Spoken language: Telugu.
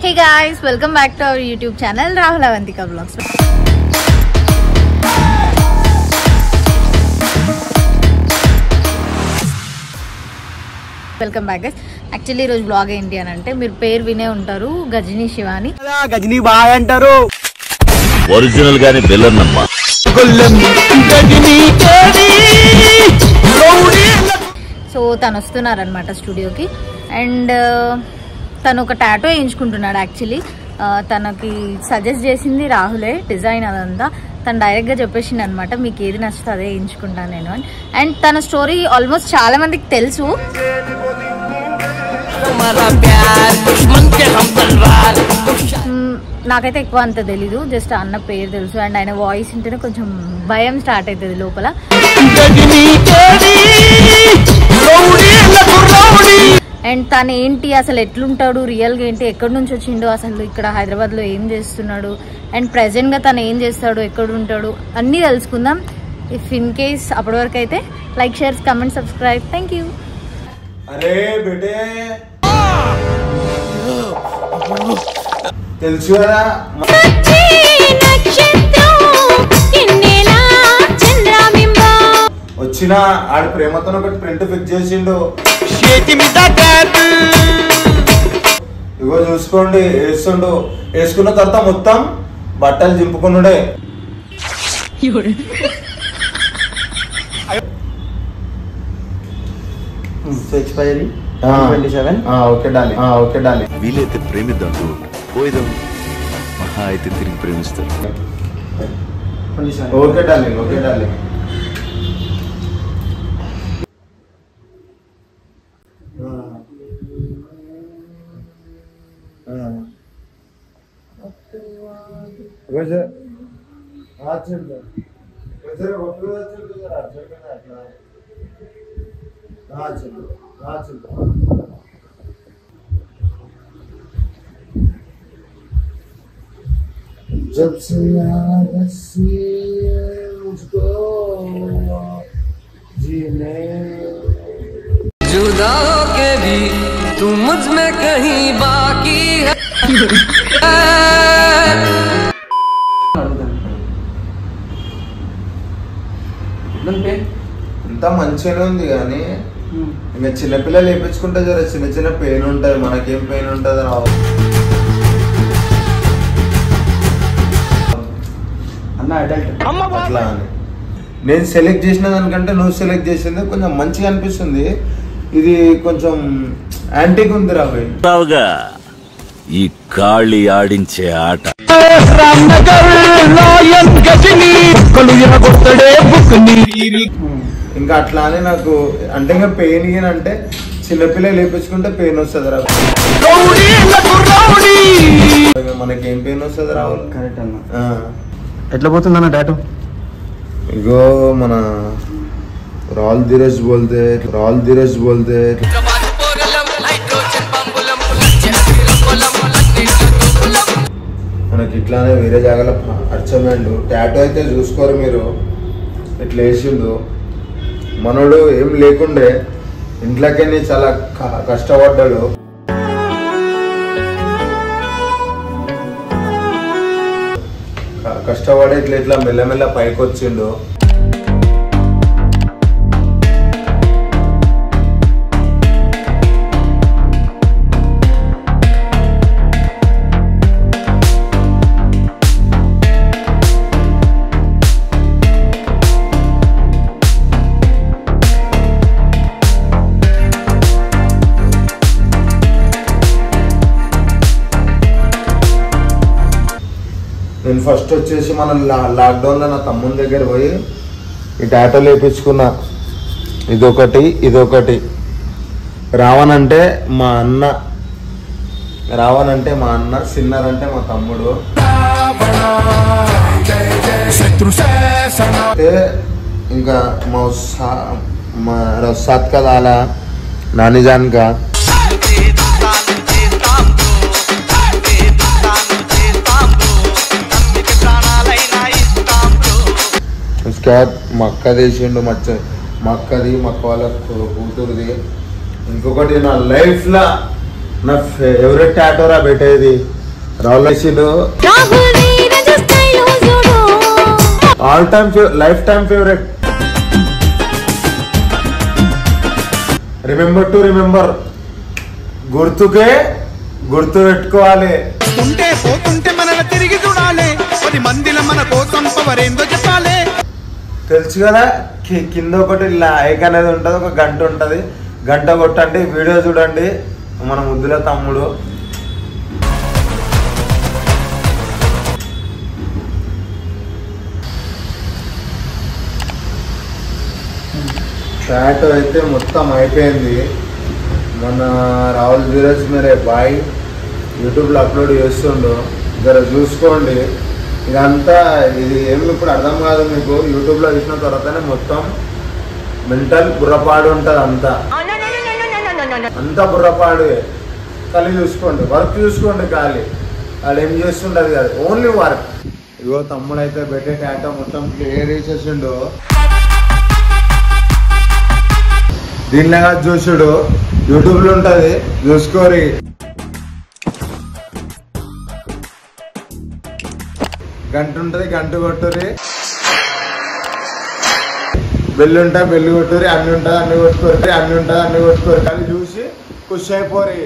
Hey guys, welcome back to our YouTube channel Rahul Avantika Vlogs. Welcome back guys. Actually ఈరోజు బ్లాగ్ ఏంటి అని అంటే మీరు పేరు వినే ఉంటారు, గజనీ శివాని. గజనీ బాగా అంటారు, ఒరిజినల్ గానే బెల్లన్నమ్మ. సో తను వస్తున్నారనమాట స్టూడియోకి. అండ్ తను ఒక టాటూ వేయించుకుంటున్నాడు. యాక్చువల్లీ తనకి సజెస్ట్ చేసింది రాహులే, డిజైన్ అదంతా. తను డైరెక్ట్గా చెప్పేసింది అనమాట, మీకు ఏది నచ్చితే అదే వేయించుకుంటాను నేను అని. అండ్ తన స్టోరీ ఆల్మోస్ట్ చాలా మందికి తెలుసు. నాకైతే ఎక్కువ అంత తెలీదు, జస్ట్ అన్న పేరు తెలుసు. అండ్ ఆయన వాయిస్ ఉంటేనే కొంచెం భయం స్టార్ట్ అవుతుంది లోపల. అండ్ తను ఏంటి అసలు, ఎట్లుంటాడు రియల్గా, ఏంటి ఎక్కడి నుంచి వచ్చిండో, అసలు ఇక్కడ హైదరాబాద్లో ఏం చేస్తున్నాడు, అండ్ ప్రెజెంట్గా తను ఏం చేస్తాడు, ఎక్కడ ఉంటాడు అన్నీ తెలుసుకుందాం. ఇఫ్ ఇన్ కేస్ అప్పటి వరకు అయితే like, share, comment, subscribe. Thank you. అరే బేటే తెలుసు కదా వచ్చిన ఆడి ప్రేమతో ఒకటి ప్రింట్ ఫిక్స్ చేసిండు. ఇగో చూసుకోండి, వేస్తుండు. వేసుకున్న తర్వాత మొత్తం బట్టలు చింపుకున్నాడే. ఓకే డాలి. వీలైతే ప్రేమిద్దాం, పోయిదాం, మహా అయితే తిరిగి ప్రేమిస్తారు. Okay darling, okay darling. जब से याद मुझको जीने जुदा के भी तू मुझ में कहीं बाकी है. ఇంత మంచిగానే ఉంది కానీ ఇంకా చిన్నపిల్లలు వేయించుకుంటే జర చిన్న చిన్న పెయిన్ ఉంటుంది, మనకేం పెయిన్ ఉంటుంది రావు అట్లా అని. నేను సెలెక్ట్ చేసిన దానికంటే నువ్వు సెలెక్ట్ చేసింది కొంచెం మంచిగా అనిపిస్తుంది. ఇది కొంచెం యాంటీక్ ఉంది రావుగా ఈ కాళీ ఆడించే ఆట. ఇంకా అట్లా అని నాకు అంటే ఇంకా పెయిన్ అంటే చిన్నపిల్లలు లేపించుకుంటే పెయిన్ వస్తుంది రా. మనకేం పెయిన్ వస్తుంది రావు. కరెక్ట్ అన్న. ఎట్లా పోతుందన్న టాటూ? ఇగో మన రాల్ ధీరజ్ బోల్తే మనకి ఇట్లానే వేరే జాగాలో అర్చమైండు. టాటూ అయితే చూసుకోరు మీరు, ఇట్లా వేసిండు. మనోడు ఏం లేకుండే ఇంట్లోకే చాలా కష్టపడ్డాడు. కష్టపడి ఇట్లా మెల్లమెల్ల పైకి వచ్చిండు. నేను ఫస్ట్ వచ్చేసి మన లాక్డౌన్లో నా తమ్ముని దగ్గర పోయి ఈ టాటూలు వేయించుకున్నా. ఇదొకటి రావణ్ అంటే మా అన్న, సిన్నర్ అంటే మా తమ్ముడు. ఇంకా మా రసాత్ కదా అలా నానిజాన్ కా. మా అక్క తీసిండు, మా అక్కది, మా అక్క వాళ్ళ కూతురుది. ఇంకొకటి నా లైఫ్లో నా ఫేవరెట్ టాటోరా పెట్టేది Rahul all time life time favourite. Remember గుర్తుకే గుర్తు పెట్టుకోవాలి. పోతుంటే మనల్ని తిరిగి చూడాలి, 10 మందిలో మన కోసం పవరేందో చెప్పాలి. తెలుసు కదా, కింద ఒకటి లైక్ అనేది ఉంటుంది, ఒక గంట ఉంటుంది, గంట కొట్టండి, వీడియో చూడండి. మన ముద్దుల తమ్ముడు టాటో అయితే మొత్తం అయిపోయింది. మన రాహుల్ ధీరజ్ మేరే బాయ్ యూట్యూబ్లో అప్లోడ్ చేస్తుండు, జర చూసుకోండి. ఇదంతా ఇది ఏమి ఇప్పుడు అర్థం కాదు మీకు, యూట్యూబ్లో చూసిన తర్వాతనే మొత్తం మెంటల్ బుర్రపాడు ఉంటుంది. అంతా బుర్రపాడు. ఖాళీ చూసుకోండి, వర్క్ చూసుకోండి. ఖాళీ వాళ్ళు ఏం చేస్తుండదు కాదు, ఓన్లీ వర్క్. ఇగో తమ్ముడు అయితే పెట్టే టాటో మొత్తం క్లియర్ చేసేసిండు. దీనిలాగా చూసుడు యూట్యూబ్లో ఉంటుంది, చూసుకోరి. గంట ఉంటుంది, గంట కొట్టురి. బెల్లు ఉంటా, బెల్లు కొట్టురి. అన్ని ఉంటుంది, అన్ని కొట్టుకోరి. అన్ని ఉంటుంది, అన్ని కొట్టుకోరి. కానీ చూసి ఖుషి అయిపోరి.